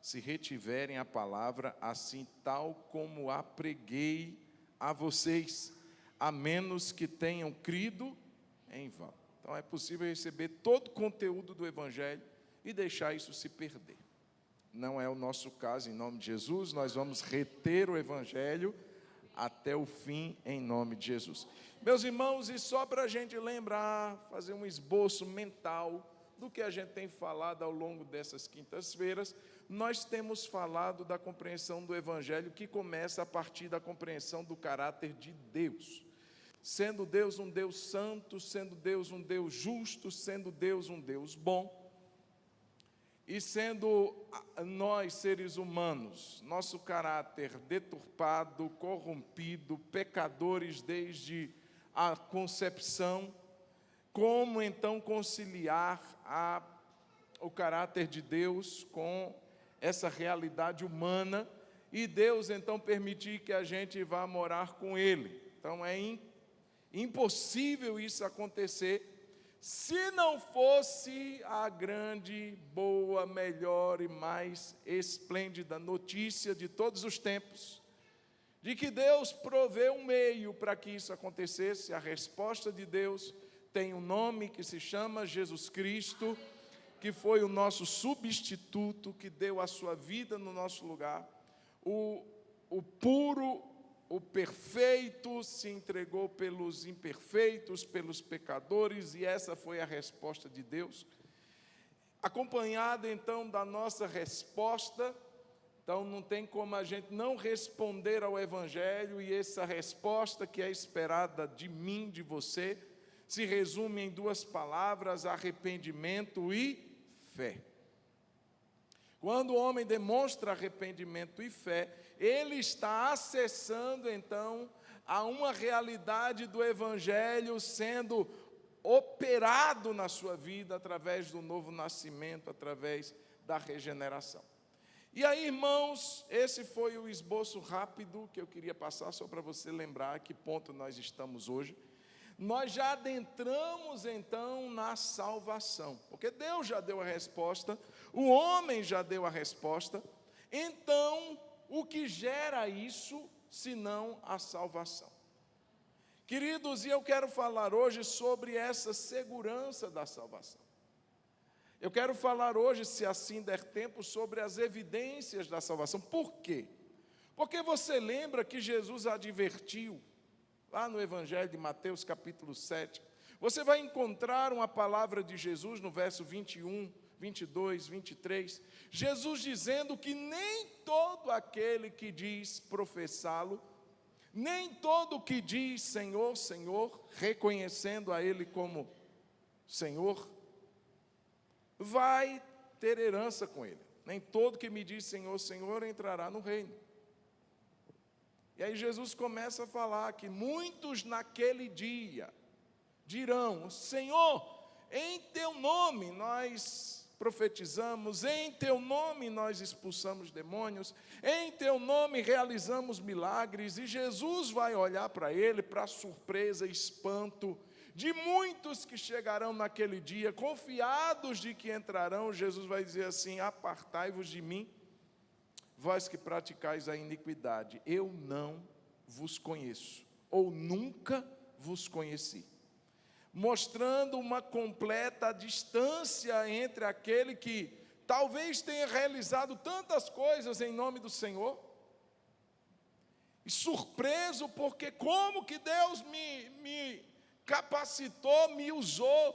se retiverem a palavra, assim tal como a preguei a vocês, a menos que tenham crido em vão. Então é possível receber todo o conteúdo do Evangelho e deixar isso se perder. Não é o nosso caso, em nome de Jesus. Nós vamos reter o Evangelho até o fim, em nome de Jesus. Meus irmãos, e só para a gente lembrar, fazer um esboço mental do que a gente tem falado ao longo dessas quintas-feiras, nós temos falado da compreensão do Evangelho que começa a partir da compreensão do caráter de Deus. Sendo Deus um Deus santo, sendo Deus um Deus justo, sendo Deus um Deus bom, e sendo nós, seres humanos, nosso caráter deturpado, corrompido, pecadores desde a concepção, como então conciliar o caráter de Deus com essa realidade humana, e Deus então permitir que a gente vá morar com Ele. Então é impossível isso acontecer se não fosse a grande, boa, melhor e mais esplêndida notícia de todos os tempos, de que Deus proveu um meio para que isso acontecesse. A resposta de Deus tem um nome que se chama Jesus Cristo, que foi o nosso substituto, que deu a sua vida no nosso lugar. O puro, o perfeito se entregou pelos imperfeitos, pelos pecadores, e essa foi a resposta de Deus. Acompanhada então da nossa resposta, então não tem como a gente não responder ao Evangelho, e essa resposta que é esperada de mim, de você, se resume em duas palavras: arrependimento e fé. Quando o homem demonstra arrependimento e fé, ele está acessando então a uma realidade do Evangelho sendo operado na sua vida através do novo nascimento, através da regeneração. E aí, irmãos, esse foi o esboço rápido que eu queria passar, só para você lembrar a que ponto nós estamos hoje. Nós já adentramos então na salvação, porque Deus já deu a resposta, o homem já deu a resposta. Então, o que gera isso, senão a salvação? Queridos, e eu quero falar hoje sobre essa segurança da salvação. Eu quero falar hoje, se assim der tempo, sobre as evidências da salvação. Por quê? Porque você lembra que Jesus advertiu, lá no Evangelho de Mateus capítulo 7, você vai encontrar uma palavra de Jesus no verso 21, 22, 23, Jesus dizendo que nem todo aquele que diz professá-lo, nem todo que diz Senhor, Senhor, reconhecendo a Ele como Senhor, vai ter herança com Ele. Nem todo que me diz Senhor, Senhor entrará no reino. E aí Jesus começa a falar que muitos naquele dia dirão: Senhor, em teu nome nós profetizamos, em teu nome nós expulsamos demônios, em teu nome realizamos milagres. E Jesus vai olhar para ele, para surpresa e espanto de muitos que chegarão naquele dia, confiados de que entrarão. Jesus vai dizer assim: apartai-vos de mim, vós que praticais a iniquidade, eu não vos conheço, ou nunca vos conheci. Mostrando uma completa distância entre aquele que talvez tenha realizado tantas coisas em nome do Senhor, e surpreso porque como que Deus me capacitou, me usou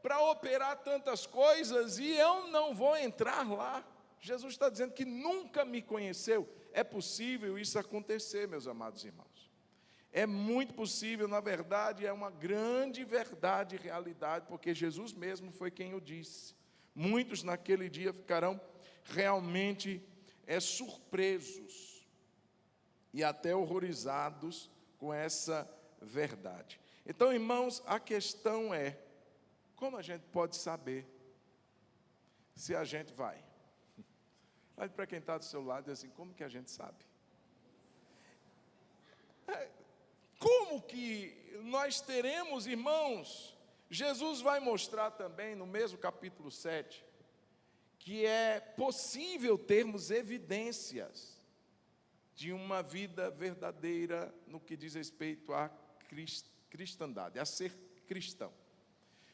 para operar tantas coisas, e eu não vou entrar lá. Jesus está dizendo que nunca me conheceu. É possível isso acontecer, meus amados irmãos. É muito possível, na verdade, é uma grande verdade e realidade, porque Jesus mesmo foi quem o disse. Muitos naquele dia ficarão realmente surpresos e até horrorizados com essa verdade. Então, irmãos, a questão é: como a gente pode saber se a gente vai? Olhe para quem está do seu lado e diz assim: como que a gente sabe? Como que nós teremos, irmãos? Jesus vai mostrar também no mesmo capítulo 7, que é possível termos evidências de uma vida verdadeira no que diz respeito à cristandade, a ser cristão.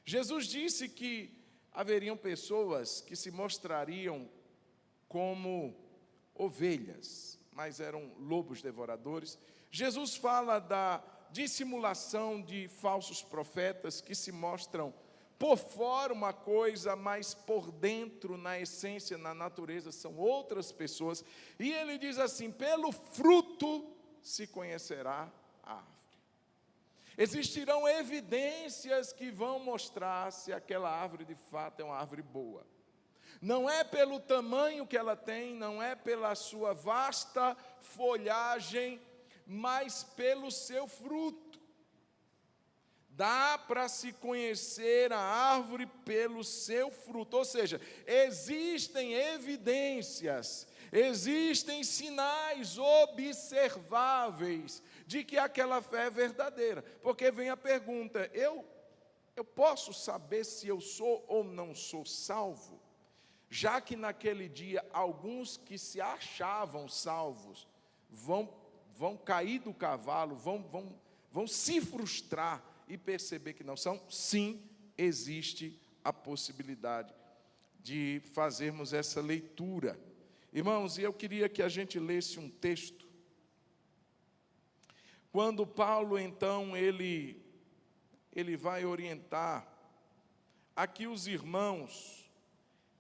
Jesus disse que haveriam pessoas que se mostrariam como ovelhas, mas eram lobos devoradores. Jesus fala da dissimulação de falsos profetas que se mostram por fora uma coisa, mas por dentro, na essência, na natureza, são outras pessoas. E ele diz assim: pelo fruto se conhecerá a árvore. Existirão evidências que vão mostrar se aquela árvore de fato é uma árvore boa. Não é pelo tamanho que ela tem, não é pela sua vasta folhagem, mas pelo seu fruto. Dá para se conhecer a árvore pelo seu fruto, ou seja, existem evidências, existem sinais observáveis de que aquela fé é verdadeira. Porque vem a pergunta: eu posso saber se eu sou ou não sou salvo? Já que naquele dia alguns que se achavam salvos vão cair do cavalo, vão se frustrar e perceber que não são. Sim, existe a possibilidade de fazermos essa leitura. Irmãos, e eu queria que a gente lesse um texto. Quando Paulo, então, ele vai orientar a que os irmãos,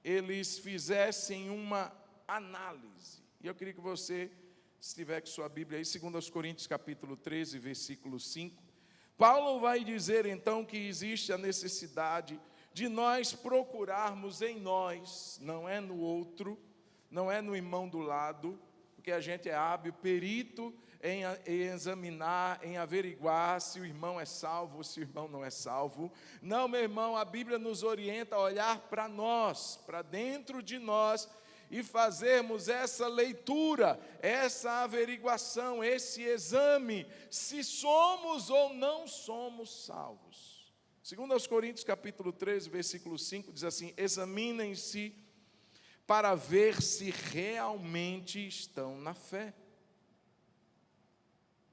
eles fizessem uma análise. E eu queria que você, se tiver com sua Bíblia aí, 2 Coríntios capítulo 13, versículo 5, Paulo vai dizer então que existe a necessidade de nós procurarmos em nós, não é no outro, não é no irmão do lado, porque a gente é hábil, perito em examinar, em averiguar se o irmão é salvo ou se o irmão não é salvo. Não, meu irmão, a Bíblia nos orienta a olhar para nós, para dentro de nós, e fazermos essa leitura, essa averiguação, esse exame, se somos ou não somos salvos. 2 Coríntios capítulo 13, versículo 5, diz assim: examinem-se para ver se realmente estão na fé.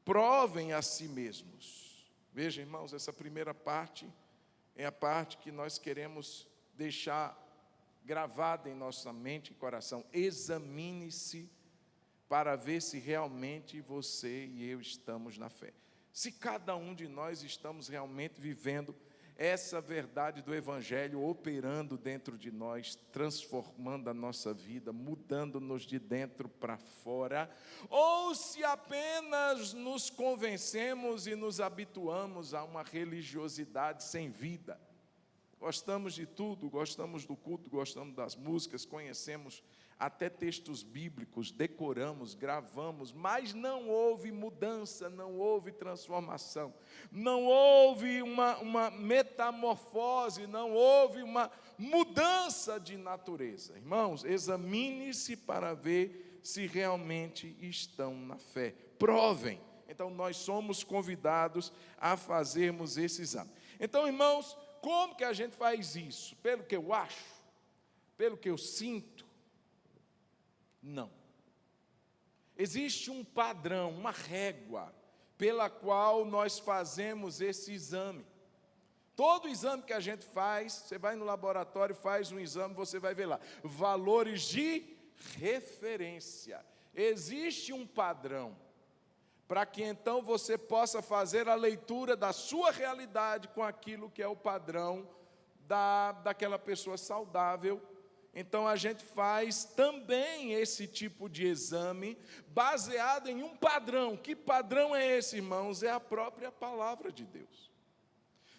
Provem a si mesmos. Veja, irmãos, essa primeira parte é a parte que nós queremos deixar gravada em nossa mente e coração. Examine-se para ver se realmente você e eu estamos na fé. Se cada um de nós estamos realmente vivendo essa verdade do Evangelho operando dentro de nós, transformando a nossa vida, mudando-nos de dentro para fora, ou se apenas nos convencemos e nos habituamos a uma religiosidade sem vida. Gostamos de tudo, gostamos do culto, gostamos das músicas, conhecemos até textos bíblicos, decoramos, gravamos, mas não houve mudança, não houve transformação, não houve uma metamorfose, não houve uma mudança de natureza. Irmãos, examine-se para ver se realmente estão na fé. Provem. Então, nós somos convidados a fazermos esse exame. Então, irmãos, como que a gente faz isso? Pelo que eu acho? Pelo que eu sinto? Não. Existe um padrão, uma régua, pela qual nós fazemos esse exame. Todo exame que a gente faz, você vai no laboratório, faz um exame, você vai ver lá, valores de referência. Existe um padrão, para que então você possa fazer a leitura da sua realidade com aquilo que é o padrão daquela pessoa saudável. Então a gente faz também esse tipo de exame baseado em um padrão. Que padrão é esse, irmãos? É a própria palavra de Deus.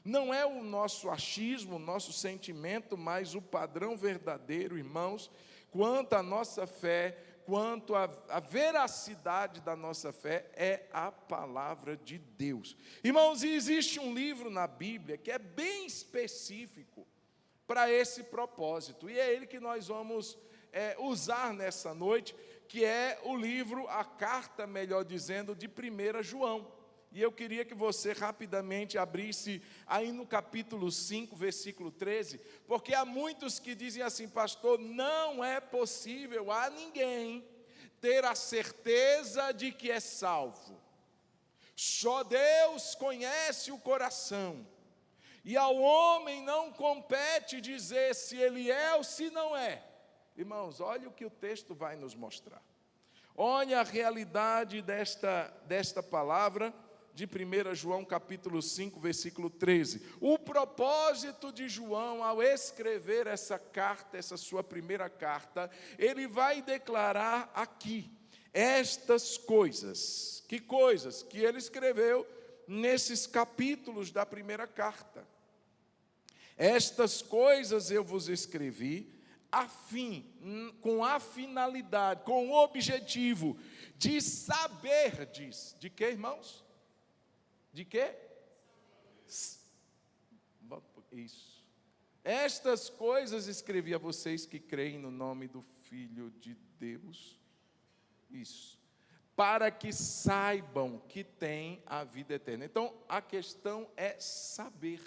Não é o nosso achismo, o nosso sentimento, mas o padrão verdadeiro, irmãos, quanto à nossa fé, quanto à veracidade da nossa fé, é a palavra de Deus. Irmãos, e existe um livro na Bíblia que é bem específico para esse propósito, e é ele que nós vamos usar nessa noite, que é o livro, a carta, melhor dizendo, de 1 João. E eu queria que você rapidamente abrisse aí no capítulo 5, versículo 13, porque há muitos que dizem assim: pastor, não é possível a ninguém ter a certeza de que é salvo. Só Deus conhece o coração, e ao homem não compete dizer se ele é ou se não é. Irmãos, olha o que o texto vai nos mostrar. Olha a realidade desta palavra de 1 João capítulo 5, versículo 13. O propósito de João, ao escrever essa carta, essa sua primeira carta, ele vai declarar aqui estas coisas. Que coisas? Que ele escreveu nesses capítulos da primeira carta. Estas coisas eu vos escrevi com a finalidade, com o objetivo de saberdes. De quê, irmãos? De quê? Isso. Estas coisas escrevi a vocês que creem no nome do Filho de Deus. Isso. Para que saibam que têm a vida eterna. Então, a questão é saber,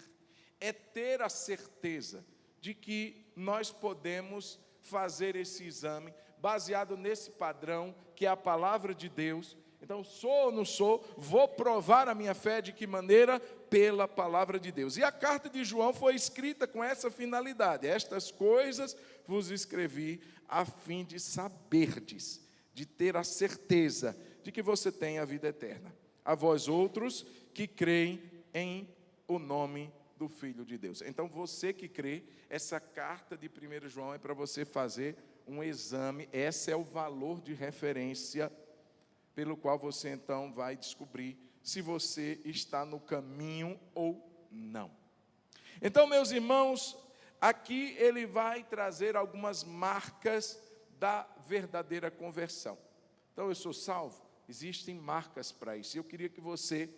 é ter a certeza de que nós podemos fazer esse exame, baseado nesse padrão, que é a palavra de Deus. Então, sou ou não sou, vou provar a minha fé de que maneira? Pela palavra de Deus. E a carta de João foi escrita com essa finalidade: estas coisas vos escrevi a fim de saberdes, de ter a certeza de que você tem a vida eterna. A vós outros que creem em o nome do Filho de Deus. Então, você que crê, essa carta de 1 João é para você fazer um exame. Esse é o valor de referência pelo qual você então vai descobrir se você está no caminho ou não. Então, meus irmãos, aqui ele vai trazer algumas marcas da verdadeira conversão. Então, eu sou salvo? Existem marcas para isso. Eu queria que você,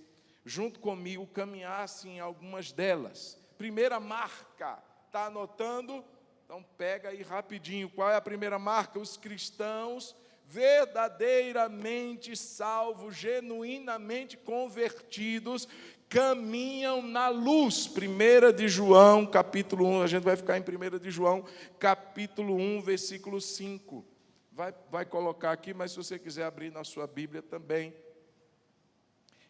junto comigo, caminhasse em algumas delas. Primeira marca, está anotando? Então, pega aí rapidinho. Qual é a primeira marca? Os cristãos verdadeiramente salvos, genuinamente convertidos, caminham na luz. 1 de João, capítulo 1, a gente vai ficar em 1 de João, capítulo 1, versículo 5. Vai colocar aqui, mas se você quiser abrir na sua Bíblia também.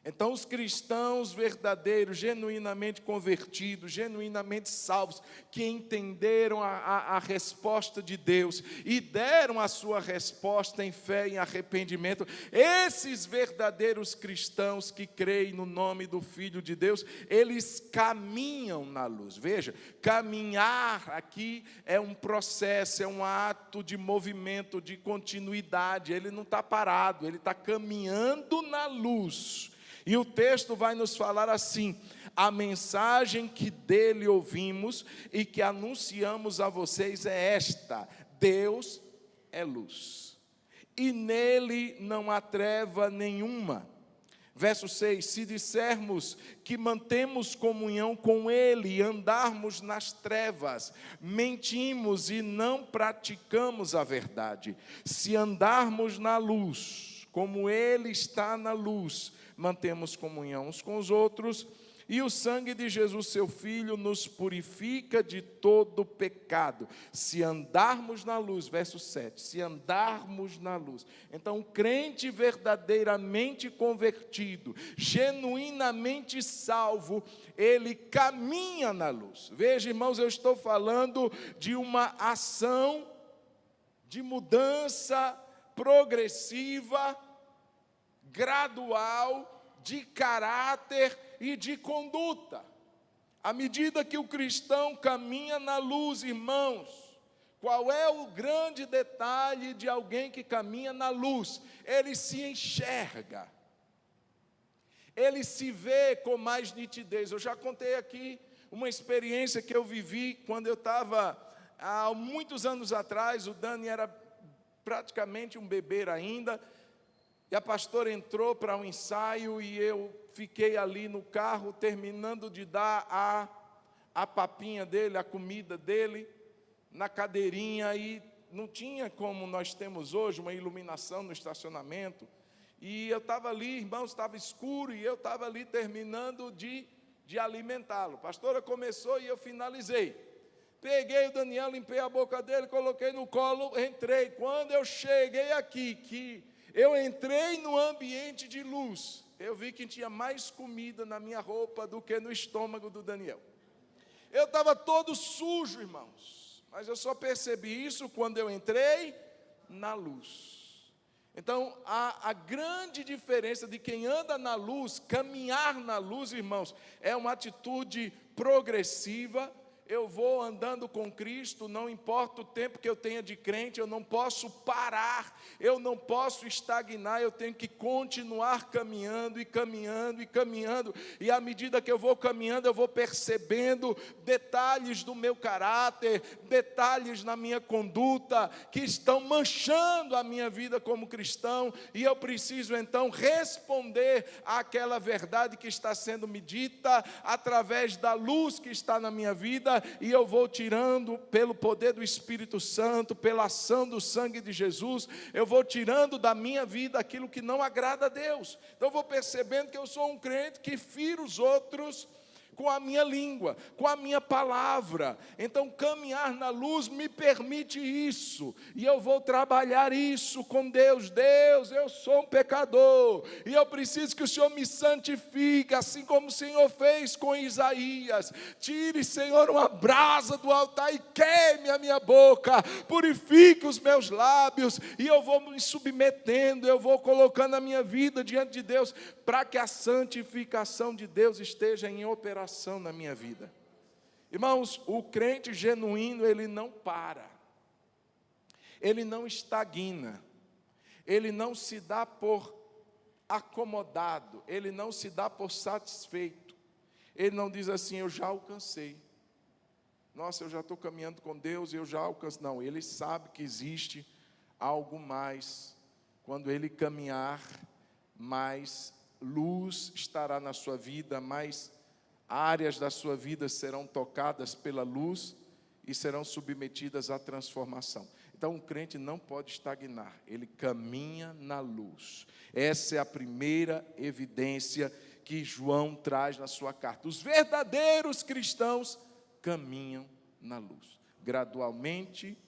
Então, os cristãos verdadeiros, genuinamente convertidos, genuinamente salvos, que entenderam a resposta de Deus e deram a sua resposta em fé e arrependimento, esses verdadeiros cristãos que creem no nome do Filho de Deus, eles caminham na luz. Veja, caminhar aqui é um processo, é um ato de movimento, de continuidade. Ele não está parado, ele está caminhando na luz. E o texto vai nos falar assim: a mensagem que dele ouvimos e que anunciamos a vocês é esta: Deus é luz, e nele não há treva nenhuma. Verso 6, se dissermos que mantemos comunhão com ele e andarmos nas trevas, mentimos e não praticamos a verdade. Se andarmos na luz, como ele está na luz, mantemos comunhão uns com os outros, e o sangue de Jesus, seu Filho, nos purifica de todo pecado. Se andarmos na luz, verso 7, se andarmos na luz. Então, o crente verdadeiramente convertido, genuinamente salvo, ele caminha na luz. Veja, irmãos, eu estou falando de uma ação de mudança progressiva, gradual, de caráter e de conduta. À medida que o cristão caminha na luz, irmãos, qual é o grande detalhe de alguém que caminha na luz? Ele se enxerga, ele se vê com mais nitidez. Eu já contei aqui uma experiência que eu vivi quando eu estava, há muitos anos atrás. O Dani era praticamente um bebê ainda, e a pastora entrou para um ensaio e eu fiquei ali no carro, terminando de dar a papinha dele, a comida dele, na cadeirinha, e não tinha como nós temos hoje uma iluminação no estacionamento. E eu estava ali, irmãos, estava escuro, e eu estava ali terminando de alimentá-lo. A pastora começou e eu finalizei. Peguei o Daniel, limpei a boca dele, coloquei no colo, entrei. Quando eu cheguei aqui, que eu entrei no ambiente de luz, eu vi que tinha mais comida na minha roupa do que no estômago do Daniel. Eu estava todo sujo, irmãos, mas eu só percebi isso quando eu entrei na luz. Então, a grande diferença de quem anda na luz, caminhar na luz, irmãos, é uma atitude progressiva. Eu vou andando com Cristo, não importa o tempo que eu tenha de crente, eu não posso parar, eu não posso estagnar, eu tenho que continuar caminhando e caminhando e caminhando, e à medida que eu vou caminhando, eu vou percebendo detalhes do meu caráter, detalhes na minha conduta, que estão manchando a minha vida como cristão, e eu preciso então responder àquela verdade que está sendo me dita, através da luz que está na minha vida, e eu vou tirando, pelo poder do Espírito Santo, pela ação do sangue de Jesus, eu vou tirando da minha vida aquilo que não agrada a Deus. Então eu vou percebendo que eu sou um crente que firo os outros com a minha língua, com a minha palavra. Então caminhar na luz me permite isso, e eu vou trabalhar isso com Deus. Deus, eu sou um pecador, e eu preciso que o Senhor me santifique, assim como o Senhor fez com Isaías. Tire, Senhor, uma brasa do altar e queime a minha boca, purifique os meus lábios, e eu vou me submetendo, eu vou colocando a minha vida diante de Deus, para que a santificação de Deus esteja em operação na minha vida. Irmãos, o crente genuíno, ele não para, ele não estagna, ele não se dá por acomodado, ele não se dá por satisfeito, ele não diz assim: eu já alcancei, nossa, eu já estou caminhando com Deus, eu já alcancei. Não, ele sabe que existe algo mais. Quando ele caminhar, mais luz estará na sua vida, mais áreas da sua vida serão tocadas pela luz e serão submetidas à transformação. Então, o crente não pode estagnar, ele caminha na luz. Essa é a primeira evidência que João traz na sua carta. Os verdadeiros cristãos caminham na luz. Gradualmente,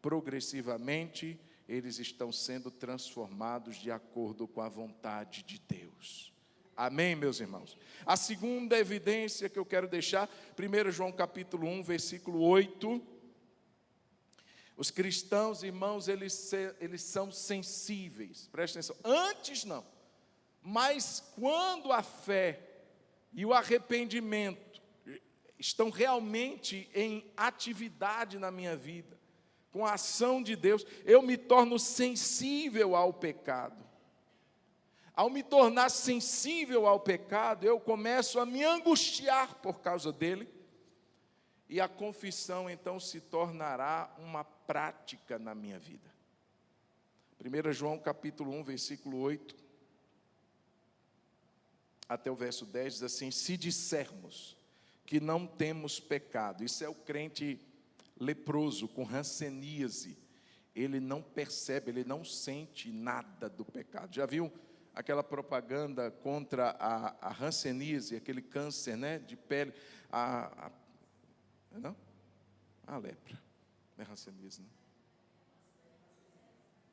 progressivamente, eles estão sendo transformados de acordo com a vontade de Deus. Amém, meus irmãos? A segunda evidência que eu quero deixar, 1 João capítulo 1, versículo 8. Os cristãos, irmãos, eles são sensíveis. Presta atenção. Antes não. Mas quando a fé e o arrependimento estão realmente em atividade na minha vida, com a ação de Deus, eu me torno sensível ao pecado. Ao me tornar sensível ao pecado, eu começo a me angustiar por causa dele, e a confissão então se tornará uma prática na minha vida. 1 João capítulo 1, versículo 8, até o verso 10, diz assim: se dissermos que não temos pecado, isso é o crente leproso, com hanseníase, ele não percebe, ele não sente nada do pecado. Já viu aquela propaganda contra a hanseníase, aquele câncer, né, de pele, não? A lepra, não é hanseníase,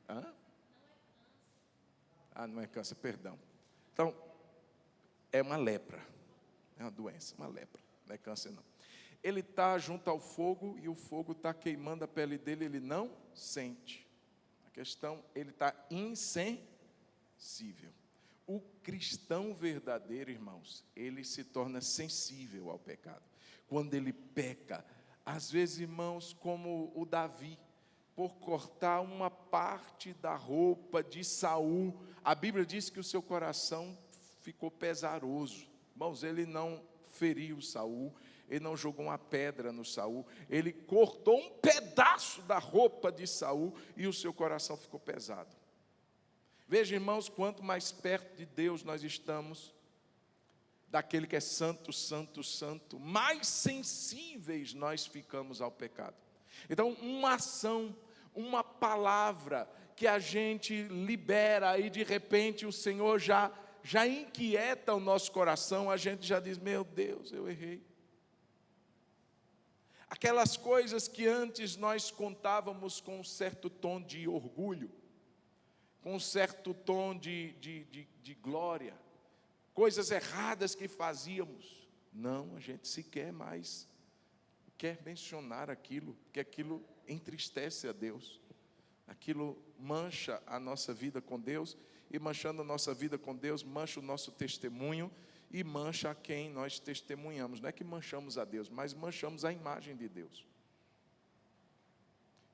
não? Não é câncer, perdão. Então, é uma lepra, é uma doença, uma lepra, não é câncer não. Ele está junto ao fogo e o fogo está queimando a pele dele, ele não sente. A questão, ele está insensível. O cristão verdadeiro, irmãos, ele se torna sensível ao pecado. Quando ele peca, às vezes, irmãos, como o Davi, por cortar uma parte da roupa de Saul, a Bíblia diz que o seu coração ficou pesaroso. Irmãos, ele não feriu Saul, ele não jogou uma pedra no Saul, ele cortou um pedaço da roupa de Saul e o seu coração ficou pesado. Veja, irmãos, quanto mais perto de Deus nós estamos, daquele que é santo, santo, santo, mais sensíveis nós ficamos ao pecado. Então, uma ação, uma palavra que a gente libera e de repente o Senhor já inquieta o nosso coração, a gente já diz: meu Deus, eu errei. Aquelas coisas que antes nós contávamos com um certo tom de orgulho, com um certo tom de glória, coisas erradas que fazíamos, não, a gente sequer mais quer mencionar aquilo, porque aquilo entristece a Deus, aquilo mancha a nossa vida com Deus, e manchando a nossa vida com Deus, mancha o nosso testemunho, e mancha a quem nós testemunhamos. Não é que manchamos a Deus, mas manchamos a imagem de Deus.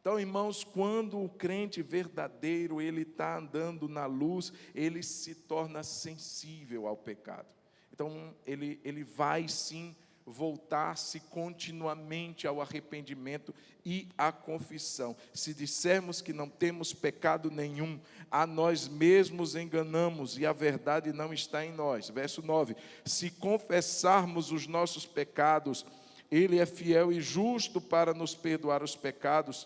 Então, irmãos, quando o crente verdadeiro, ele está andando na luz, ele se torna sensível ao pecado. Então, ele vai sim voltar-se continuamente ao arrependimento e à confissão. Se dissermos que não temos pecado nenhum, a nós mesmos enganamos e a verdade não está em nós. Verso 9: se confessarmos os nossos pecados, Ele é fiel e justo para nos perdoar os pecados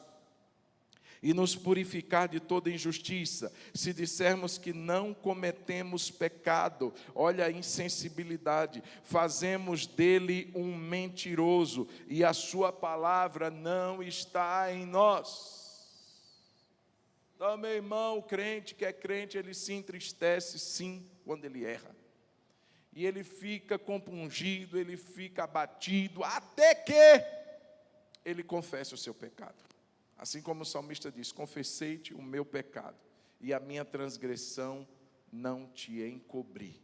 e nos purificar de toda injustiça. Se dissermos que não cometemos pecado, olha a insensibilidade, fazemos dele um mentiroso, e a sua palavra não está em nós. Então, meu irmão, o crente que é crente, ele se entristece sim quando ele erra. E ele fica compungido, ele fica abatido, até que ele confesse o seu pecado. Assim como o salmista diz: confessei-te o meu pecado, e a minha transgressão não te encobri.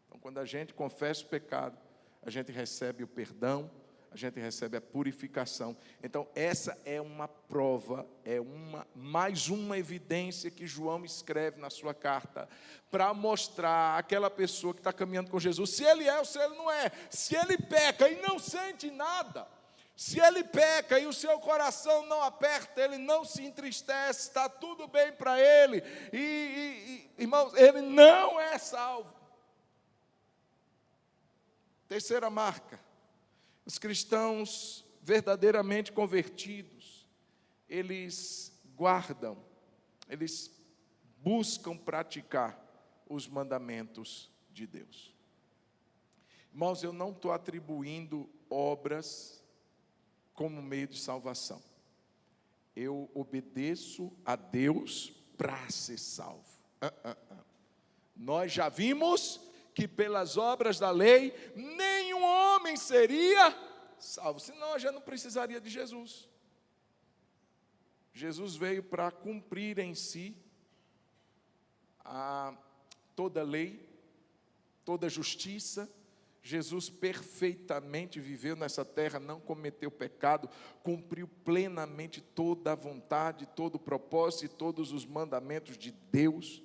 Então, quando a gente confessa o pecado, a gente recebe o perdão, a gente recebe a purificação. Então, essa é uma prova, mais uma evidência que João escreve na sua carta, para mostrar àquela pessoa que está caminhando com Jesus, se ele é ou se ele não é, se ele peca e não sente nada, se ele peca e o seu coração não aperta, ele não se entristece, está tudo bem para ele, irmãos, ele não é salvo. Terceira marca: os cristãos verdadeiramente convertidos, eles guardam, eles buscam praticar os mandamentos de Deus. Irmãos, eu não estou atribuindo obras como meio de salvação. Eu obedeço a Deus para ser salvo. Nós já vimos que pelas obras da lei, nenhum homem seria salvo, senão a gente não precisaria de Jesus. Jesus veio para cumprir em si toda lei, toda justiça. Jesus perfeitamente viveu nessa terra, não cometeu pecado, cumpriu plenamente toda a vontade, todo o propósito e todos os mandamentos de Deus,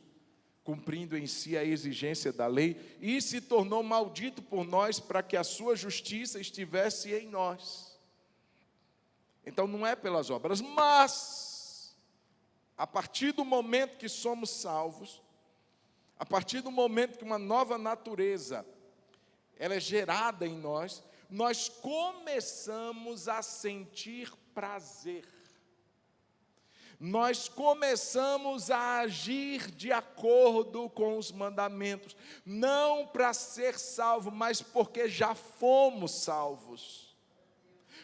cumprindo em si a exigência da lei, e se tornou maldito por nós, para que a sua justiça estivesse em nós. Então não é pelas obras, mas a partir do momento que somos salvos, a partir do momento que uma nova natureza ela é gerada em nós, nós começamos a sentir prazer. Nós começamos a agir de acordo com os mandamentos, não para ser salvo, mas porque já fomos salvos.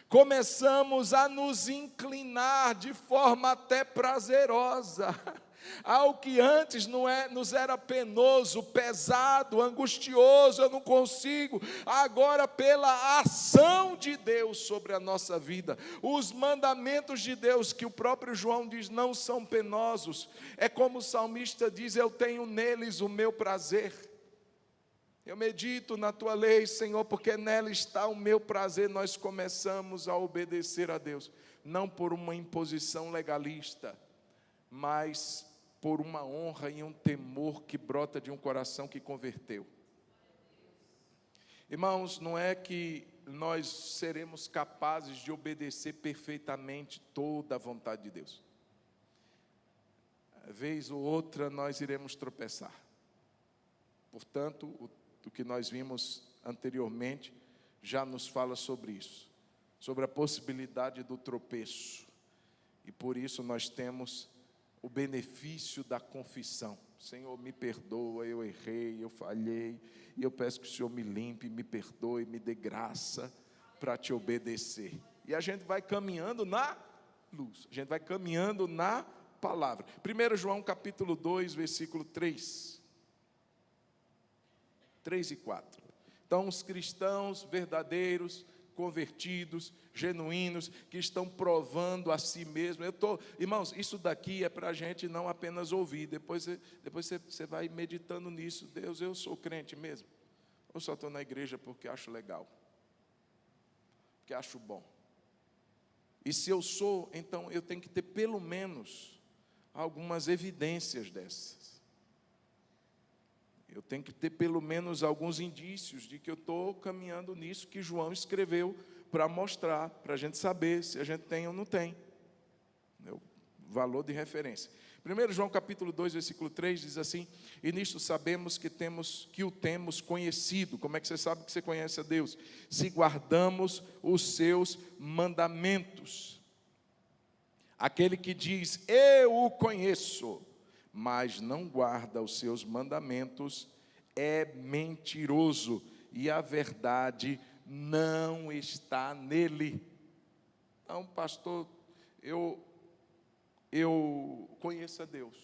Começamos a nos inclinar de forma até prazerosa ao que antes nos era penoso, pesado, angustioso, eu não consigo. Agora, pela ação de Deus sobre a nossa vida, os mandamentos de Deus, que o próprio João diz, não são penosos. É como o salmista diz: eu tenho neles o meu prazer. Eu medito na tua lei, Senhor, porque nela está o meu prazer. Nós começamos a obedecer a Deus, não por uma imposição legalista, mas por uma honra e um temor que brota de um coração que converteu. Irmãos, não é que nós seremos capazes de obedecer perfeitamente toda a vontade de Deus. Vez ou outra nós iremos tropeçar. Portanto, o que nós vimos anteriormente já nos fala sobre isso, sobre a possibilidade do tropeço. E por isso nós temos o benefício da confissão. Senhor, me perdoa, eu errei, eu falhei, e eu peço que o Senhor me limpe, me perdoe, me dê graça para te obedecer. E a gente vai caminhando na luz, a gente vai caminhando na palavra. 1 João capítulo 2, versículo 3 e 4. Então, os cristãos verdadeiros, convertidos, genuínos, que estão provando a si mesmos. Irmãos, isso daqui é para a gente não apenas ouvir, depois você vai meditando nisso. Deus, eu sou crente mesmo? Ou só estou na igreja porque acho legal? Porque acho bom? E se eu sou, então eu tenho que ter pelo menos algumas evidências dessas. Eu tenho que ter pelo menos alguns indícios de que eu estou caminhando nisso que João escreveu para mostrar, para a gente saber se a gente tem ou não tem. O valor de referência. 1 João capítulo 2, versículo 3 diz assim: e nisto sabemos que o temos conhecido. Como é que você sabe que você conhece a Deus? Se guardamos os seus mandamentos. Aquele que diz, eu o conheço, mas não guarda os seus mandamentos, é mentiroso, e a verdade não está nele. Então, pastor, eu conheço a Deus,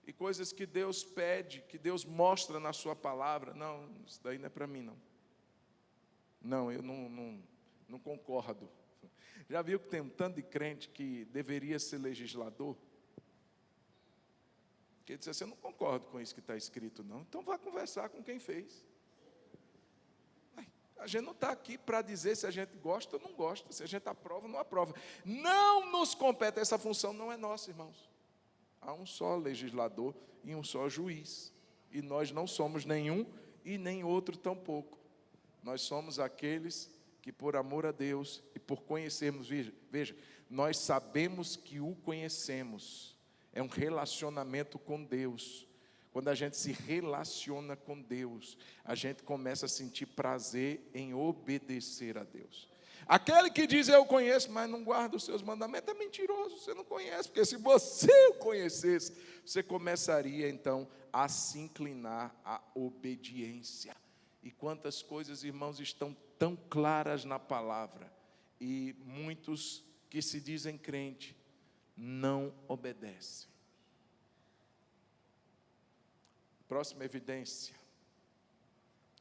e coisas que Deus pede, que Deus mostra na sua palavra, não, isso daí não é para mim, não. Não, eu não concordo. Já viu que tem um tanto de crente que deveria ser legislador? Que ele disse assim, eu não concordo com isso que está escrito, não. Então vá conversar com quem fez. A gente não está aqui para dizer se a gente gosta ou não gosta, se a gente aprova ou não aprova. Não nos compete, essa função não é nossa, irmãos. Há um só legislador e um só juiz. E nós não somos nenhum e nem outro tampouco. Nós somos aqueles que por amor a Deus e por conhecermos, veja, nós sabemos que o conhecemos. É um relacionamento com Deus. Quando a gente se relaciona com Deus, a gente começa a sentir prazer em obedecer a Deus. Aquele que diz eu conheço, mas não guarda os seus mandamentos, é mentiroso, você não conhece, porque se você o conhecesse, você começaria então a se inclinar à obediência. E quantas coisas, irmãos, estão tão claras na palavra, e muitos que se dizem crente não obedecem. Próxima evidência.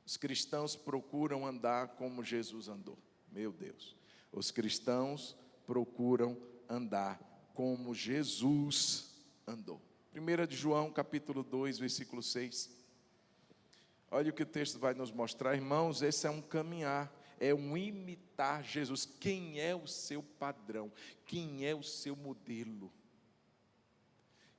Os cristãos procuram andar como Jesus andou. Meu Deus. Os cristãos procuram andar como Jesus andou. 1 João capítulo 2, versículo 6. Olha o que o texto vai nos mostrar, irmãos, esse é um caminhar, é um imitar Jesus. Quem é o seu padrão? Quem é o seu modelo?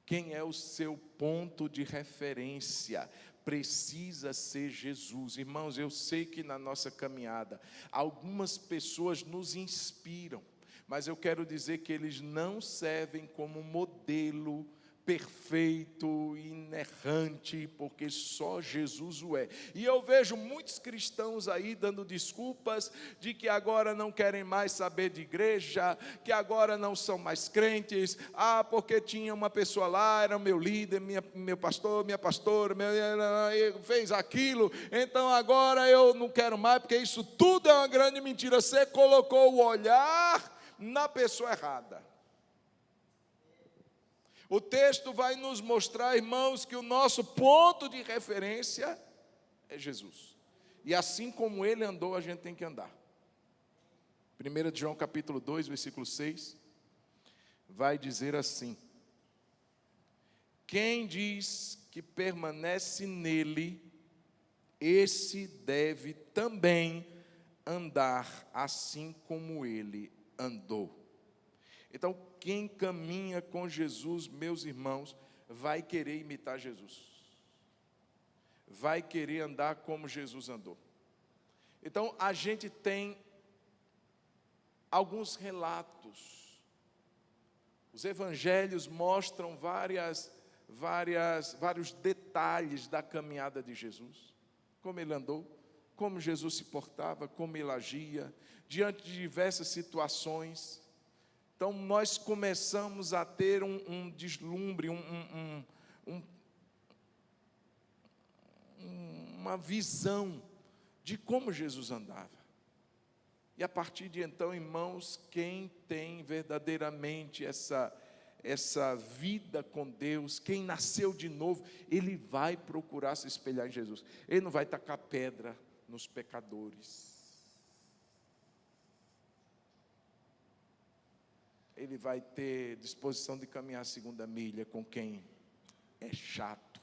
Quem é o seu ponto de referência? Precisa ser Jesus. Irmãos, eu sei que na nossa caminhada, algumas pessoas nos inspiram, mas eu quero dizer que eles não servem como modelo perfeito, inerrante, porque só Jesus o é. E eu vejo muitos cristãos aí dando desculpas de que agora não querem mais saber de igreja, que agora não são mais crentes, porque tinha uma pessoa lá, era meu líder, meu pastor, minha pastora, fez aquilo, então agora eu não quero mais, porque isso tudo é uma grande mentira. Você colocou o olhar na pessoa errada. O texto vai nos mostrar, irmãos, que o nosso ponto de referência é Jesus. E assim como ele andou, a gente tem que andar. 1 João capítulo 2, versículo 6, vai dizer assim: quem diz que permanece nele, esse deve também andar assim como ele andou. Então, quem caminha com Jesus, meus irmãos, vai querer imitar Jesus. Vai querer andar como Jesus andou. Então, a gente tem alguns relatos. Os evangelhos mostram vários detalhes da caminhada de Jesus. Como ele andou, como Jesus se portava, como ele agia, diante de diversas situações. Então, nós começamos a ter um deslumbre, uma visão de como Jesus andava. E a partir de então, irmãos, quem tem verdadeiramente essa vida com Deus, quem nasceu de novo, ele vai procurar se espelhar em Jesus. Ele não vai tacar pedra nos pecadores. Ele vai ter disposição de caminhar a segunda milha com quem é chato.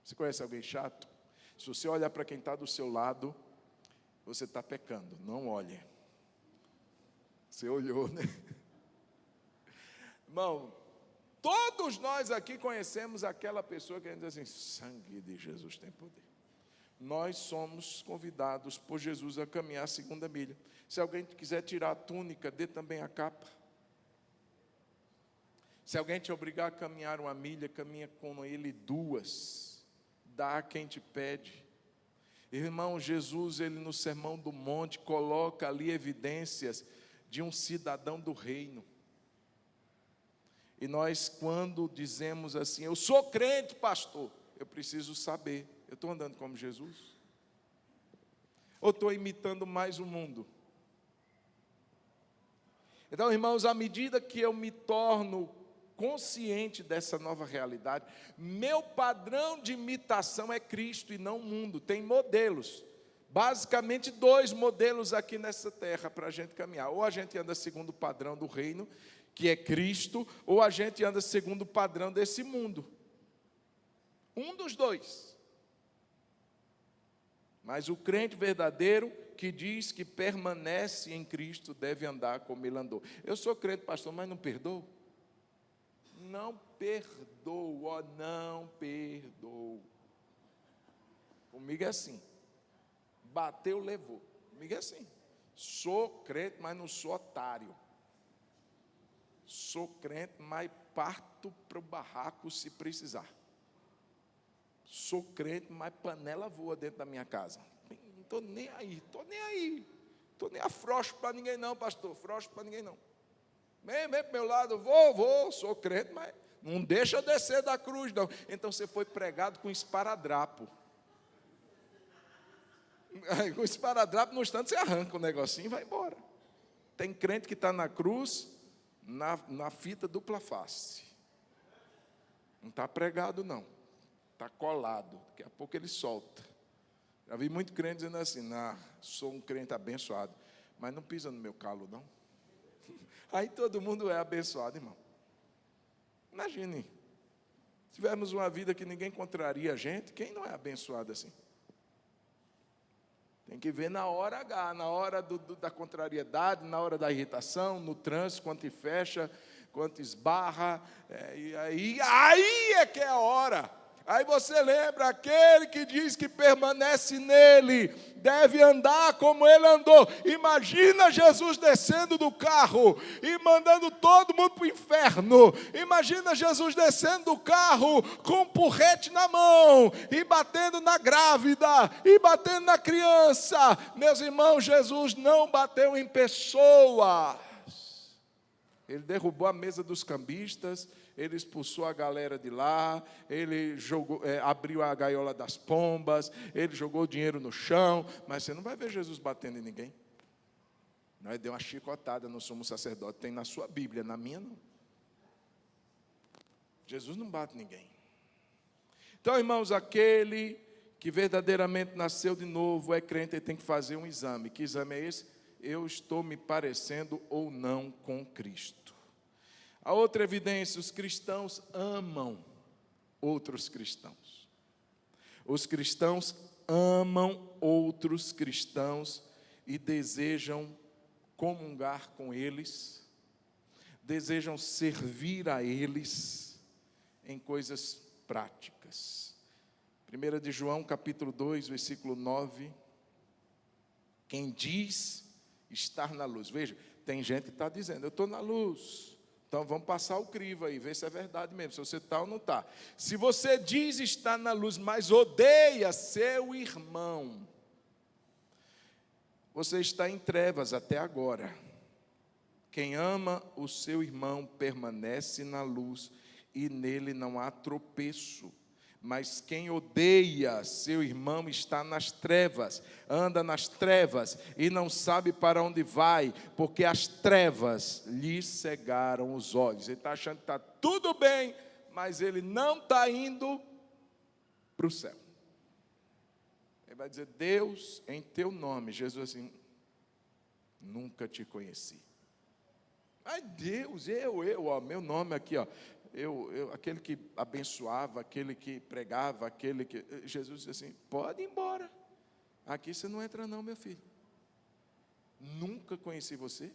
Você conhece alguém chato? Se você olhar para quem está do seu lado, você está pecando. Não olhe. Você olhou, né? Irmão, todos nós aqui conhecemos aquela pessoa que a gente diz assim: sangue de Jesus tem poder. Nós somos convidados por Jesus a caminhar a segunda milha. Se alguém quiser tirar a túnica, dê também a capa. Se alguém te obrigar a caminhar uma milha, caminha com ele 2. Dá a quem te pede. Irmão, Jesus, ele no Sermão do Monte, coloca ali evidências de um cidadão do reino. E nós, quando dizemos assim: eu sou crente, pastor, eu preciso saber, eu estou andando como Jesus? Ou estou imitando mais o mundo? Então, irmãos, à medida que eu me torno consciente dessa nova realidade, meu padrão de imitação é Cristo e não o mundo. Tem modelos, basicamente 2 modelos aqui nessa terra para a gente caminhar. Ou a gente anda segundo o padrão do reino, que é Cristo, ou a gente anda segundo o padrão desse mundo. Um dos 2. Mas o crente verdadeiro, que diz que permanece em Cristo, deve andar como ele andou. Eu sou crente, pastor, mas não perdoo? Não perdoo, ó, não perdoo. Comigo é assim. Bateu, levou. Comigo é assim. Sou crente, mas não sou otário. Sou crente, mas parto para o barraco se precisar. Sou crente, mas panela voa dentro da minha casa. Não estou nem aí, estou nem aí. Estou nem afrouxo para ninguém não, pastor. Frouxo para ninguém não. Vem para o meu lado, vou, sou crente, mas não deixa eu descer da cruz, não. Então você foi pregado com esparadrapo. Com esparadrapo, no instante, você arranca o negocinho e vai embora. Tem crente que está na cruz, na fita dupla face. Não está pregado, não. Está colado. Daqui a pouco ele solta. Já vi muito crente dizendo assim: sou um crente abençoado, mas não pisa no meu calo, não. Aí todo mundo é abençoado, irmão. Imagine, se tivermos uma vida que ninguém contraria a gente, quem não é abençoado assim? Tem que ver na hora H, na hora da contrariedade, na hora da irritação, no trânsito, quanto fecha, quanto esbarra, e aí é que é a hora. Aí você lembra, aquele que diz que permanece nele, deve andar como ele andou. Imagina Jesus descendo do carro e mandando todo mundo para o inferno. Imagina Jesus descendo do carro com um porrete na mão, e batendo na grávida, e batendo na criança. Meus irmãos, Jesus não bateu em pessoas. Ele derrubou a mesa dos cambistas, ele expulsou a galera de lá, ele abriu a gaiola das pombas, ele jogou dinheiro no chão, mas você não vai ver Jesus batendo em ninguém. Não, ele deu uma chicotada no sumo sacerdote, tem na sua Bíblia, na minha não. Jesus não bate ninguém. Então, irmãos, aquele que verdadeiramente nasceu de novo, é crente, ele tem que fazer um exame. Que exame é esse? Eu estou me parecendo ou não com Cristo. A outra evidência: os cristãos amam outros cristãos. Os cristãos amam outros cristãos e desejam comungar com eles, desejam servir a eles em coisas práticas. 1 de João, capítulo 2, versículo 9. Quem diz estar na luz. Veja, tem gente que está dizendo: eu estou na luz. Então vamos passar o crivo aí, ver se é verdade mesmo, se você está ou não está. Se você diz estar na luz, mas odeia seu irmão, você está em trevas até agora. Quem ama o seu irmão permanece na luz e nele não há tropeço. Mas quem odeia seu irmão está nas trevas, anda nas trevas e não sabe para onde vai, porque as trevas lhe cegaram os olhos. Ele está achando que está tudo bem, mas ele não está indo para o céu. Ele vai dizer: Deus, em teu nome. Jesus assim: nunca te conheci. Ai, Deus, ó, meu nome aqui, ó. Aquele que abençoava, aquele que pregava, aquele que... Jesus disse assim: pode ir embora. Aqui você não entra não, meu filho. Nunca conheci você.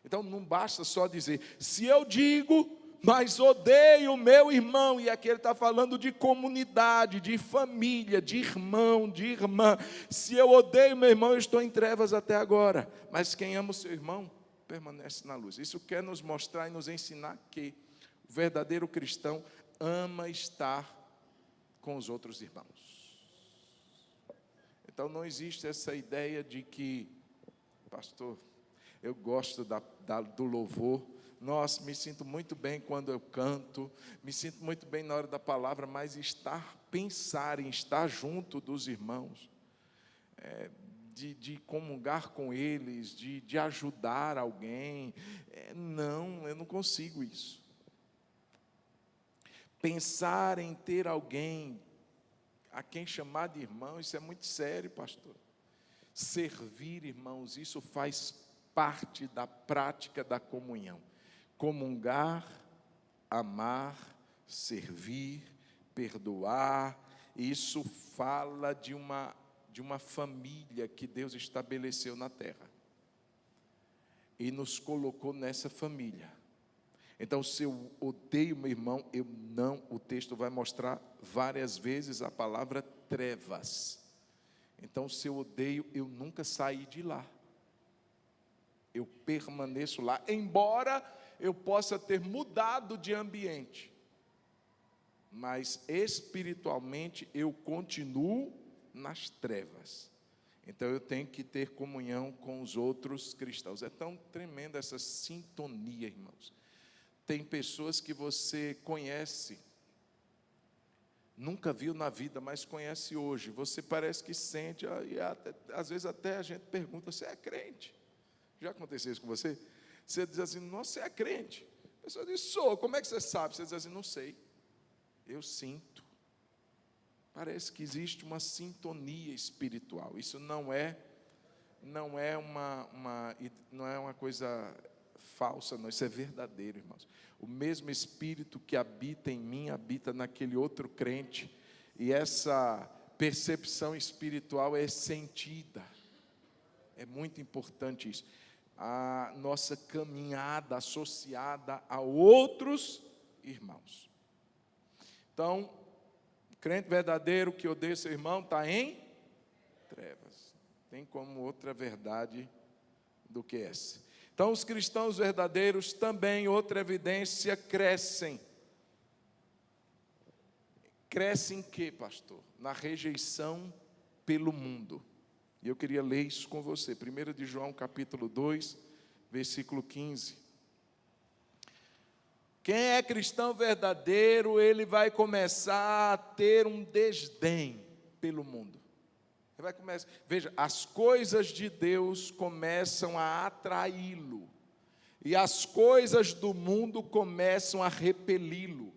Então não basta só dizer: se eu digo, mas odeio o meu irmão. E aqui ele está falando de comunidade, de família, de irmão, de irmã. Se eu odeio meu irmão, eu estou em trevas até agora. Mas quem ama o seu irmão permanece na luz. Isso quer nos mostrar e nos ensinar que o verdadeiro cristão ama estar com os outros irmãos. Então não existe essa ideia de que, pastor, eu gosto do louvor, nossa, me sinto muito bem quando eu canto, me sinto muito bem na hora da palavra, mas pensar em estar junto dos irmãos, de comungar com eles, de ajudar alguém, não, eu não consigo isso. Pensar em ter alguém a quem chamar de irmão, isso é muito sério, pastor. Servir, irmãos, isso faz parte da prática da comunhão. Comungar, amar, servir, perdoar, isso fala de uma família que Deus estabeleceu na terra e nos colocou nessa família. Então, se eu odeio meu irmão, o texto vai mostrar várias vezes a palavra trevas. Então, se eu odeio, eu nunca saí de lá. Eu permaneço lá, embora eu possa ter mudado de ambiente. Mas espiritualmente eu continuo nas trevas. Então eu tenho que ter comunhão com os outros cristãos. É tão tremenda essa sintonia, irmãos. Tem pessoas que você conhece, nunca viu na vida, mas conhece hoje. Você parece que sente, e às vezes até a gente pergunta: você é crente? Já aconteceu isso com você? Você diz assim: nossa, você é crente? A pessoa diz: sou. Como é que você sabe? Você diz assim: não sei. Eu sinto. Parece que existe uma sintonia espiritual. Isso não é uma coisa falsa, não. Isso é verdadeiro, irmãos. O mesmo Espírito que habita em mim, habita naquele outro crente. E essa percepção espiritual é sentida. É muito importante isso. A nossa caminhada associada a outros irmãos. Então, o crente verdadeiro que odeia seu irmão está em trevas. Tem como outra verdade do que essa. Então, os cristãos verdadeiros também, outra evidência, crescem. Crescem em quê, pastor? Na rejeição pelo mundo. E eu queria ler isso com você. 1 de João, capítulo 2, versículo 15. Quem é cristão verdadeiro, ele vai começar a ter um desdém pelo mundo. Ele vai começar, veja, as coisas de Deus começam a atraí-lo. E as coisas do mundo começam a repeli-lo.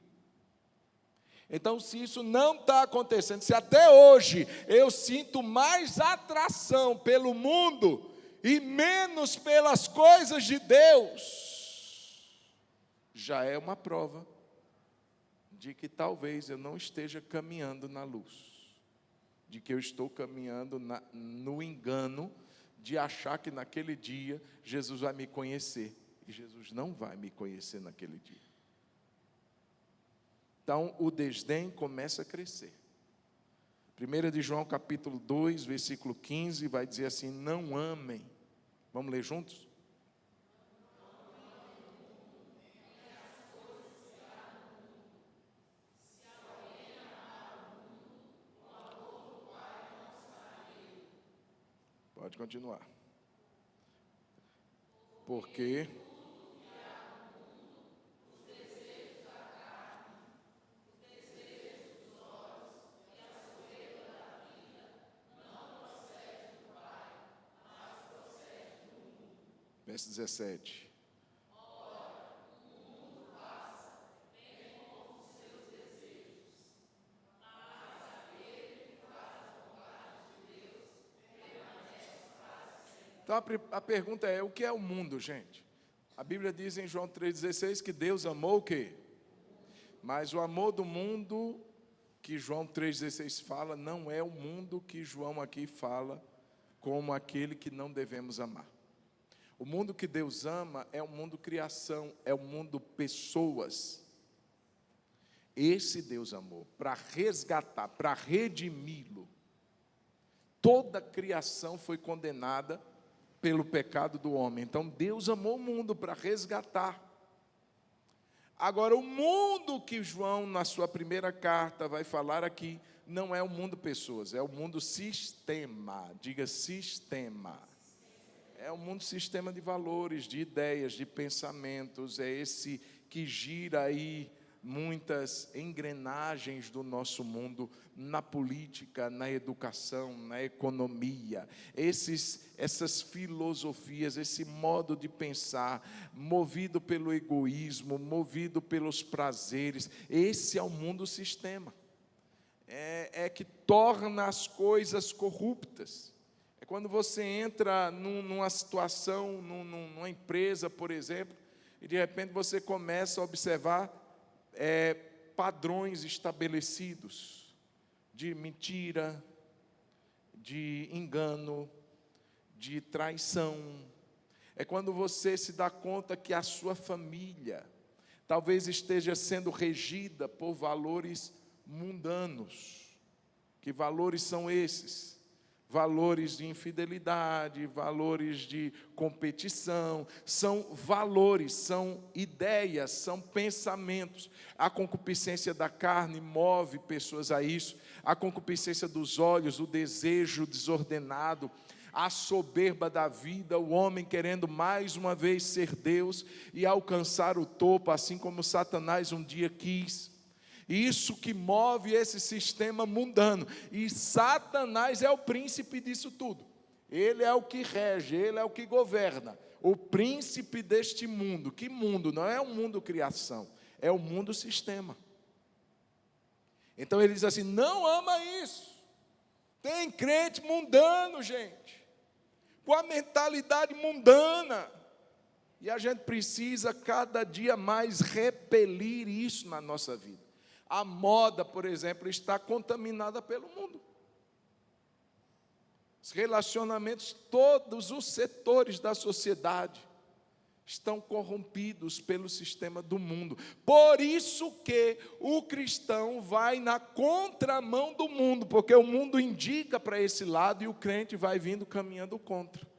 Então, se isso não está acontecendo, se até hoje eu sinto mais atração pelo mundo e menos pelas coisas de Deus, já é uma prova de que talvez eu não esteja caminhando na luz, de que eu estou caminhando no engano de achar que naquele dia Jesus vai me conhecer, e Jesus não vai me conhecer naquele dia. Então, o desdém começa a crescer. 1 de João, capítulo 2, versículo 15, vai dizer assim: não amem. Vamos ler juntos? Pode continuar. Porque verso 17. Então a pergunta é: o que é o mundo, gente? A Bíblia diz em João 3,16 que Deus amou o quê? Mas o amor do mundo que João 3,16 fala não é o mundo que João aqui fala como aquele que não devemos amar. O mundo que Deus ama é o mundo criação, é o mundo pessoas. Esse Deus amou para resgatar, para redimi-lo. Toda a criação foi condenada pelo pecado do homem. Então Deus amou o mundo para resgatar. Agora, o mundo que João, na sua primeira carta, vai falar aqui, não é o mundo pessoas, é o mundo sistema. Diga sistema. É o mundo sistema de valores, de ideias, de pensamentos. É esse que gira aí muitas engrenagens do nosso mundo na política, na educação, na economia. Essas filosofias, esse modo de pensar, movido pelo egoísmo, movido pelos prazeres. Esse é o mundo sistema. É que torna as coisas corruptas. É quando você entra numa situação, numa empresa, por exemplo, e de repente você começa a observar padrões estabelecidos de mentira, de engano, de traição. É quando você se dá conta que a sua família talvez esteja sendo regida por valores mundanos. Que valores são esses? Valores de infidelidade, valores de competição, são valores, são ideias, são pensamentos. A concupiscência da carne move pessoas a isso, a concupiscência dos olhos, o desejo desordenado, a soberba da vida, o homem querendo mais uma vez ser Deus e alcançar o topo, assim como Satanás um dia quis. Isso que move esse sistema mundano. E Satanás é o príncipe disso tudo. Ele é o que rege, ele é o que governa. O príncipe deste mundo. Que mundo? Não é o mundo criação, é o mundo sistema. Então ele diz assim: não ama isso. Tem crente mundano, gente, com a mentalidade mundana. E a gente precisa cada dia mais repelir isso na nossa vida. A moda, por exemplo, está contaminada pelo mundo. Os relacionamentos, todos os setores da sociedade estão corrompidos pelo sistema do mundo. Por isso que o cristão vai na contramão do mundo, porque o mundo indica para esse lado e o crente vai vindo caminhando contra.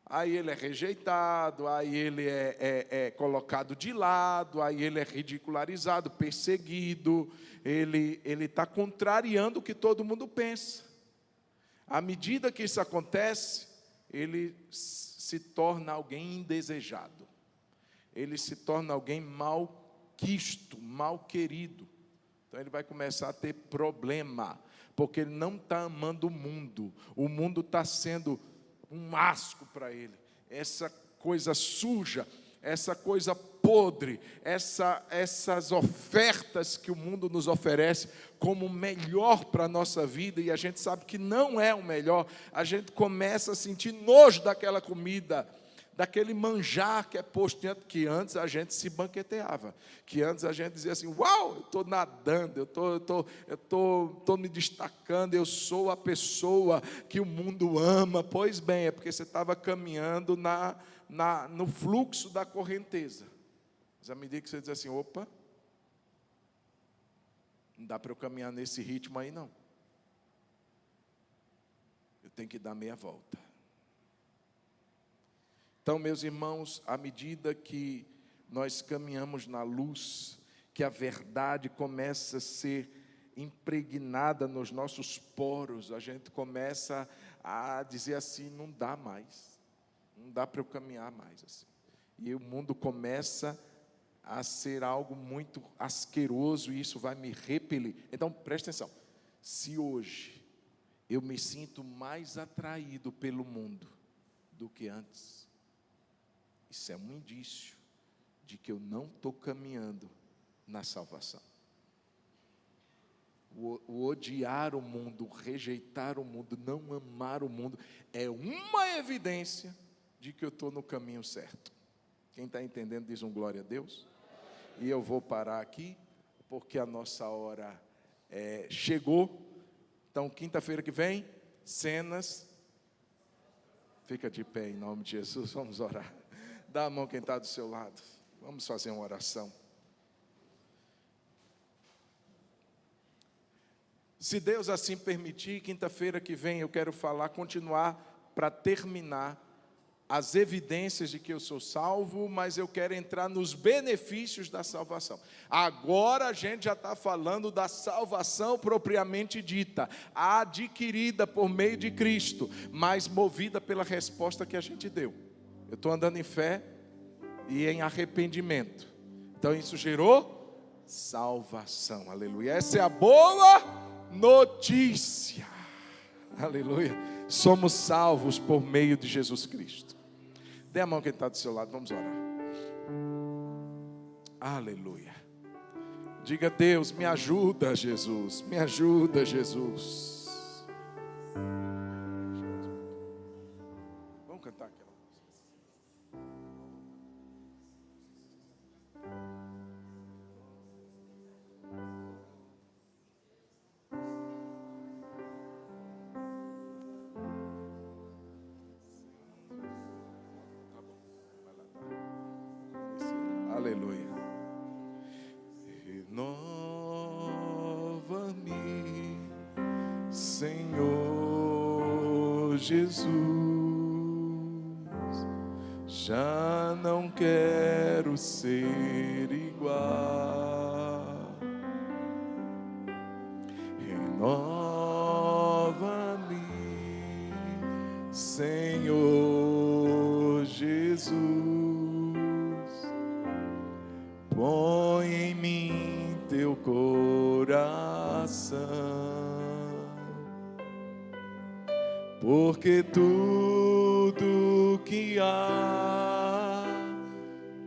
Aí ele é rejeitado, aí ele é colocado de lado, aí ele é ridicularizado, perseguido, ele está contrariando o que todo mundo pensa. À medida que isso acontece, ele se torna alguém indesejado, ele se torna alguém malquisto, mal querido. Então ele vai começar a ter problema, porque ele não está amando o mundo está sendo um asco para ele, essa coisa suja, essa coisa podre, essas ofertas que o mundo nos oferece como melhor para a nossa vida, e a gente sabe que não é o melhor. A gente começa a sentir nojo daquela comida, daquele manjar que é posto diante, que antes a gente se banqueteava, que antes a gente dizia assim: uau, eu estou nadando, eu estou me destacando, eu sou a pessoa que o mundo ama. Pois bem, é porque você estava caminhando no fluxo da correnteza. Mas à medida que você diz assim: opa, não dá para eu caminhar nesse ritmo aí não, eu tenho que dar meia volta. Então, meus irmãos, à medida que nós caminhamos na luz, que a verdade começa a ser impregnada nos nossos poros, a gente começa a dizer assim: não dá mais. Não dá para eu caminhar mais assim. E o mundo começa a ser algo muito asqueroso e isso vai me repelir. Então, presta atenção. Se hoje eu me sinto mais atraído pelo mundo do que antes, isso é um indício de que eu não estou caminhando na salvação. O odiar o mundo, rejeitar o mundo, não amar o mundo, é uma evidência de que eu estou no caminho certo. Quem está entendendo diz um glória a Deus. E eu vou parar aqui, porque a nossa hora chegou. Então, quinta-feira que vem, cenas. Fica de pé em nome de Jesus, vamos orar. Dá a mão quem está do seu lado. Vamos fazer uma oração. Se Deus assim permitir, quinta-feira que vem eu quero continuar para terminar as evidências de que eu sou salvo, mas eu quero entrar nos benefícios da salvação. Agora a gente já está falando da salvação propriamente dita, adquirida por meio de Cristo, mas movida pela resposta que a gente deu. Eu estou andando em fé e em arrependimento. Então isso gerou salvação, aleluia. Essa é a boa notícia, aleluia. Somos salvos por meio de Jesus Cristo. Dê a mão quem está do seu lado, vamos orar. Aleluia. Diga: Deus, me ajuda, Jesus, me ajuda, Jesus. Vamos cantar aquela música. Aleluia. Renova-me, Senhor Jesus. Já não quero ser igual. Renova-me, Senhor Jesus. Põe em mim teu coração, porque tudo que há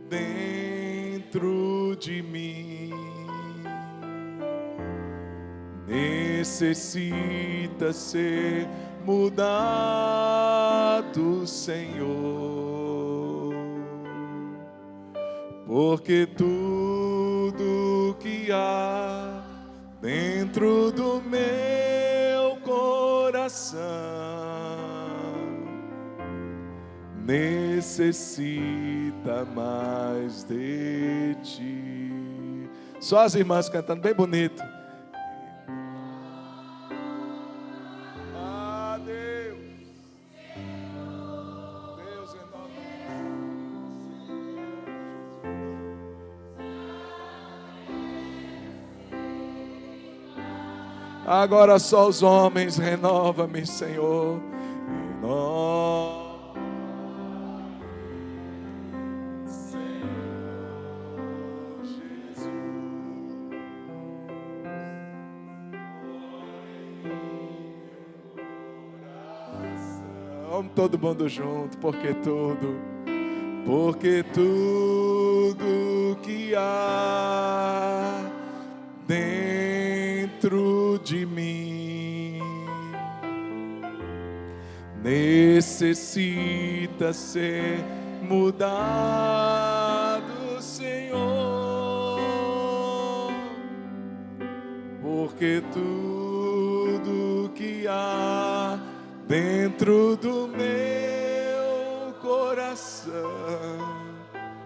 dentro de mim necessita ser mudado, Senhor. Porque tudo que há dentro do meu coração necessita mais de ti. Só as irmãs cantando bem bonito. Agora só os homens, renova-me, Senhor. Renova, Senhor Jesus. Vamos todo mundo junto, porque tudo que há dentro de mim necessita ser mudado, Senhor, porque tudo que há dentro do meu coração,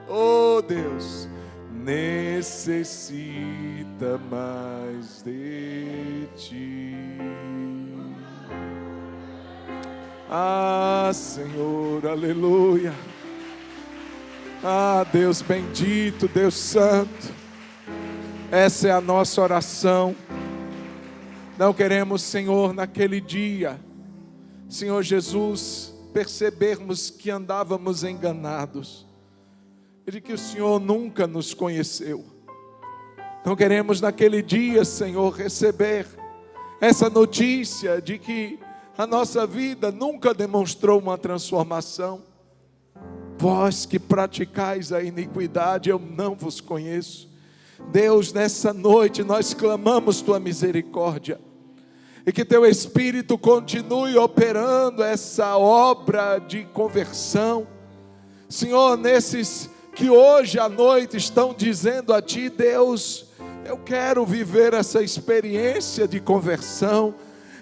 oh Deus, necessita mais de ti. Ah, Senhor, aleluia. Ah, Deus bendito, Deus santo, essa é a nossa oração. Não queremos, Senhor, naquele dia, Senhor Jesus, percebermos que andávamos enganados e de que o Senhor nunca nos conheceu. Não queremos naquele dia, Senhor, receber essa notícia de que a nossa vida nunca demonstrou uma transformação. Vós que praticais a iniquidade, eu não vos conheço. Deus, nessa noite nós clamamos tua misericórdia, e que teu Espírito continue operando essa obra de conversão. Senhor, nesses que hoje à noite estão dizendo a ti: Deus, eu quero viver essa experiência de conversão.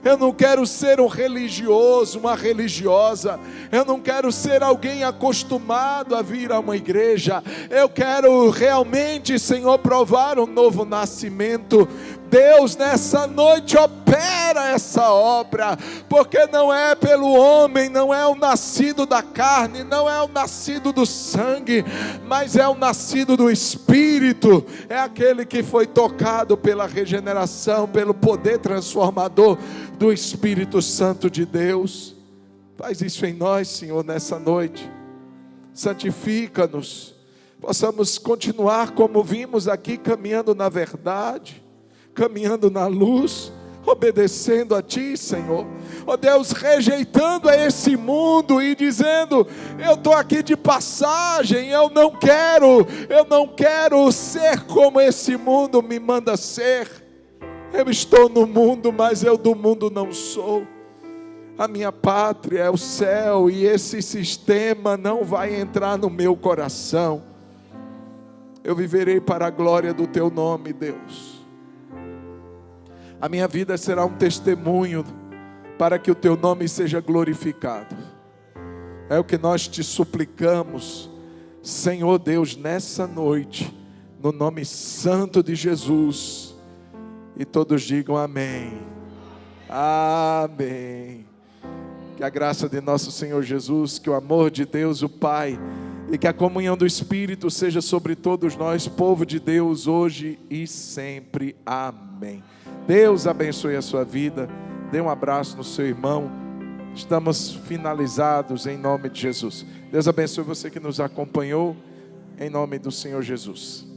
Eu não quero ser um religioso, uma religiosa. Eu não quero ser alguém acostumado a vir a uma igreja. Eu quero realmente, Senhor, provar um novo nascimento. Deus, nessa noite opera essa obra, porque não é pelo homem, não é o nascido da carne, não é o nascido do sangue, mas é o nascido do Espírito. É aquele que foi tocado pela regeneração, pelo poder transformador do Espírito Santo de Deus. Faz isso em nós, Senhor, nessa noite. Santifica-nos, possamos continuar como vimos aqui, caminhando na verdade, caminhando na luz, obedecendo a ti, Senhor. Ó Deus, rejeitando a esse mundo e dizendo: eu estou aqui de passagem, eu não quero ser como esse mundo me manda ser. Eu estou no mundo, mas eu do mundo não sou. A minha pátria é o céu, e esse sistema não vai entrar no meu coração. Eu viverei para a glória do teu nome, Deus. A minha vida será um testemunho para que o teu nome seja glorificado. É o que nós te suplicamos, Senhor Deus, nessa noite, no nome santo de Jesus. E todos digam amém. Amém. Que a graça de nosso Senhor Jesus, que o amor de Deus o Pai e que a comunhão do Espírito seja sobre todos nós, povo de Deus, hoje e sempre. Amém. Deus abençoe a sua vida. Dê um abraço no seu irmão. Estamos finalizados em nome de Jesus. Deus abençoe você que nos acompanhou, em nome do Senhor Jesus.